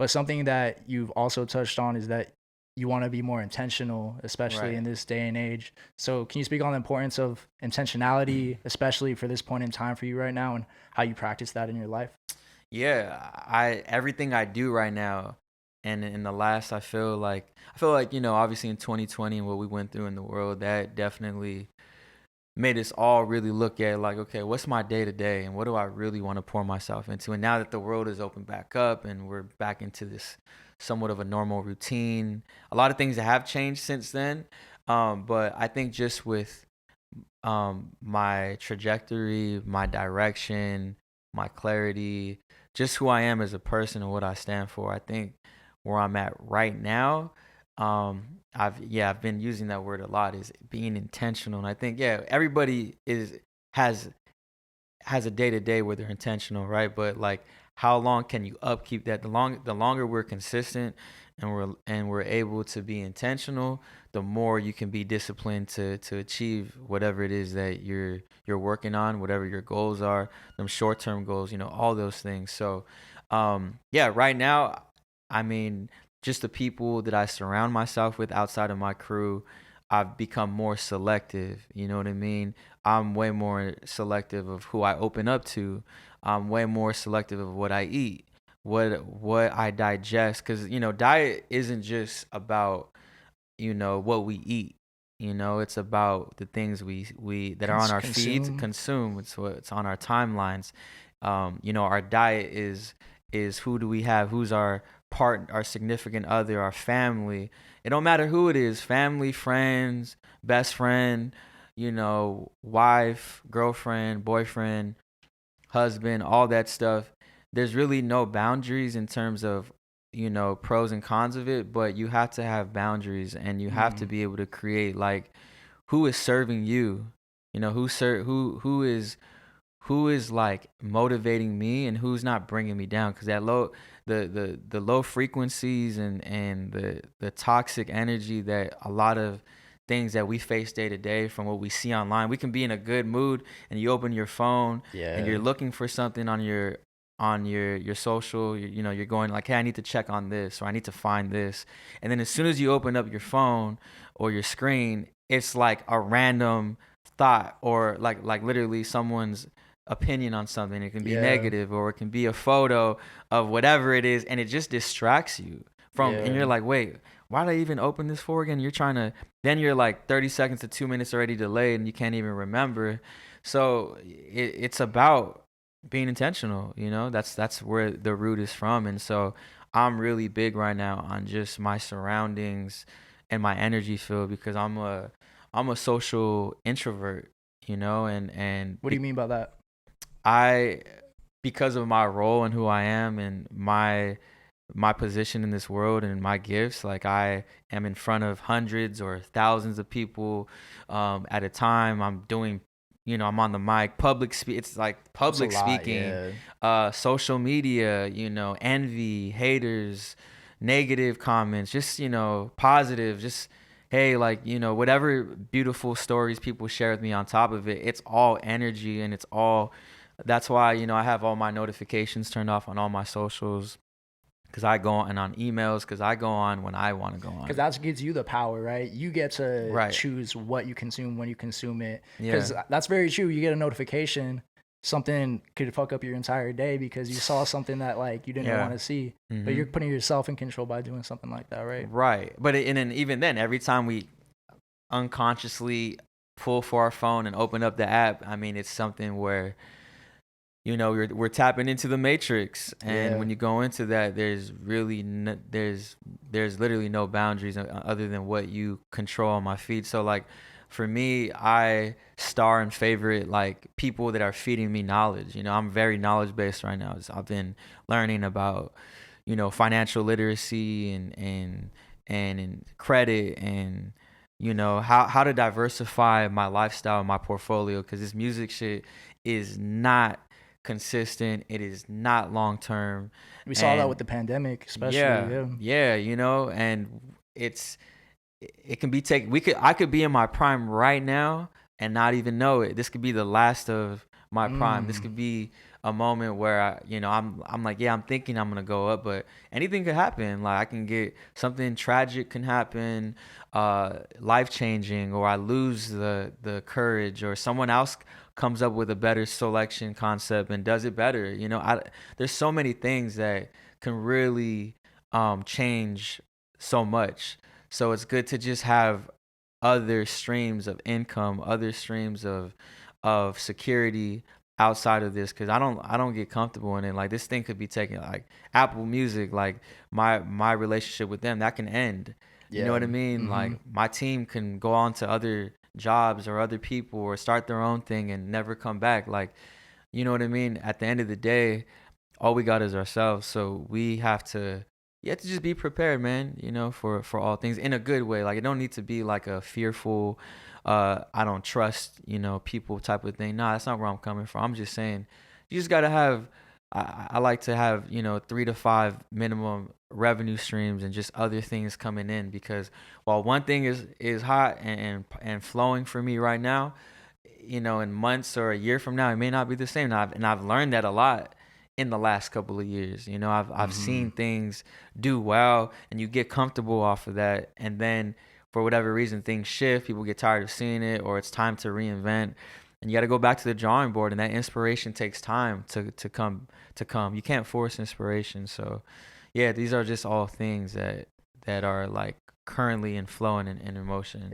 But something that you've also touched on is that you want to be more intentional, especially Right. in this day and age. So can you speak on the importance of intentionality, especially for this point in time for you right now, and how you practice that in your life? Yeah, I everything I do right now, and in the last, I feel like obviously in 2020 and what we went through in the world, that definitely made us all really look at like, okay, what's my day to day, and what do I really want to pour myself into? And now that the world is open back up and we're back into this somewhat of a normal routine, a lot of things have changed since then. But I think just with my trajectory, my direction, my clarity, just who I am as a person and what I stand for. I think where I'm at right now, I've been using that word a lot, is being intentional. And I think everybody is has has a day to day where they're intentional, right? But like, how long can you upkeep that? The longer we're consistent and we're able to be intentional, the more you can be disciplined to achieve whatever it is that you're working on, whatever your goals are, them short term goals, all those things. So, yeah, right now, I mean, just the people that I surround myself with outside of my crew, I've become more selective. You know what I mean? I'm way more selective of who I open up to. I'm way more selective of what I eat, what I digest, because diet isn't just about what we eat. It's about the things we that are on our feeds Consume. consume. It's what's on our timelines. Our diet is who do we have? Who's our significant other, our family. It don't matter who it is, family, friends, best friend, wife, girlfriend, boyfriend, husband, all that stuff. There's really no boundaries in terms of, pros and cons of it, but you have to have boundaries and you have to Mm, be able to create like who is serving you, who is like motivating me and who's not bringing me down, because the low frequencies and the toxic energy that a lot of things that we face day to day from what we see online. We can be in a good mood and you open your phone and yeah. you're looking for something on your social, you're going like, hey, I need to check on this, or I need to find this. And then as soon as you open up your phone or your screen, it's like a random thought, or like literally someone's opinion on something. It can be Yeah. negative, or it can be a photo of whatever it is, and it just distracts you and Yeah. you're like, wait, why did I even open this for again? Then you're like 30 seconds to 2 minutes already delayed and you can't even remember. So it's about being intentional, that's where the root is from. And so I'm really big right now on just my surroundings and my energy field, because I'm a social introvert, and What do you mean by that? I because of my role and who I am and my position in this world and my gifts, like I am in front of hundreds or thousands of people at a time. I'm on the mic, it's like That's a public lot. speaking, Yeah. social media, envy, haters, negative comments, just positive, just hey, like whatever beautiful stories people share with me on top of it, it's all energy, and it's all that's why I have all my notifications turned off on all my socials, because I go on emails, because I go on when I want to go Because on. that gives you the power, right? You get to Right. choose what you consume when you consume it. Because Yeah. that's very true. You get a notification, something could fuck up your entire day because you saw something that like you didn't want Yeah. to see. But you're Mhm. putting yourself in control by doing something like that, right? Right. And then even then, every time we unconsciously pull for our phone and open up the app, I mean, it's something where we're tapping into the matrix, and Yeah. when you go into that, there's literally no boundaries other than what you control on my feed. So like, for me, I star and favorite like people that are feeding me knowledge. I'm very knowledge based right now. I've been learning about financial literacy and credit, and how to diversify my lifestyle, my portfolio, because this music shit is not consistent. It is not long term. We saw that with And the pandemic, especially. yeah, Yeah. yeah, and it's it can be taken. I could be in my prime right now and not even know it. This could be the last of my prime. This Mm. could be a moment where I'm like, yeah, I'm thinking I'm gonna go up, but anything could happen. Like I can get something tragic can happen, life changing, or I lose the courage, or someone else comes up with a better selection concept and does it better. There's so many things that can really change so much. So it's good to just have other streams of income, other streams of security outside of this, because I don't get comfortable in it. Like this thing could be taken, like Apple Music, like my relationship with them, that can end. You know Yeah. what I mean? Mm-hmm. Like my team can go on to other jobs or other people or start their own thing and never come back. Like, you know what I mean? At the end of the day, all we got is ourselves. So you have to just be prepared, man, for all things in a good way. Like it don't need to be like a fearful, I don't trust, people type of thing. Nah, that's not where I'm coming from. I'm just saying you just gotta have I like to have, 3 to 5 minimum revenue streams and just other things coming in, because while one thing is hot and flowing for me right now, in months or a year from now, it may not be the same. And I've learned that a lot in the last couple of years. I've Mm-hmm. seen things do well, and you get comfortable off of that, and then for whatever reason things shift. People get tired of seeing it, or it's time to reinvent, and you got to go back to the drawing board. And that inspiration takes time to come. You can't force inspiration. So, yeah, these are just all things that are like currently in flowing and in emotion.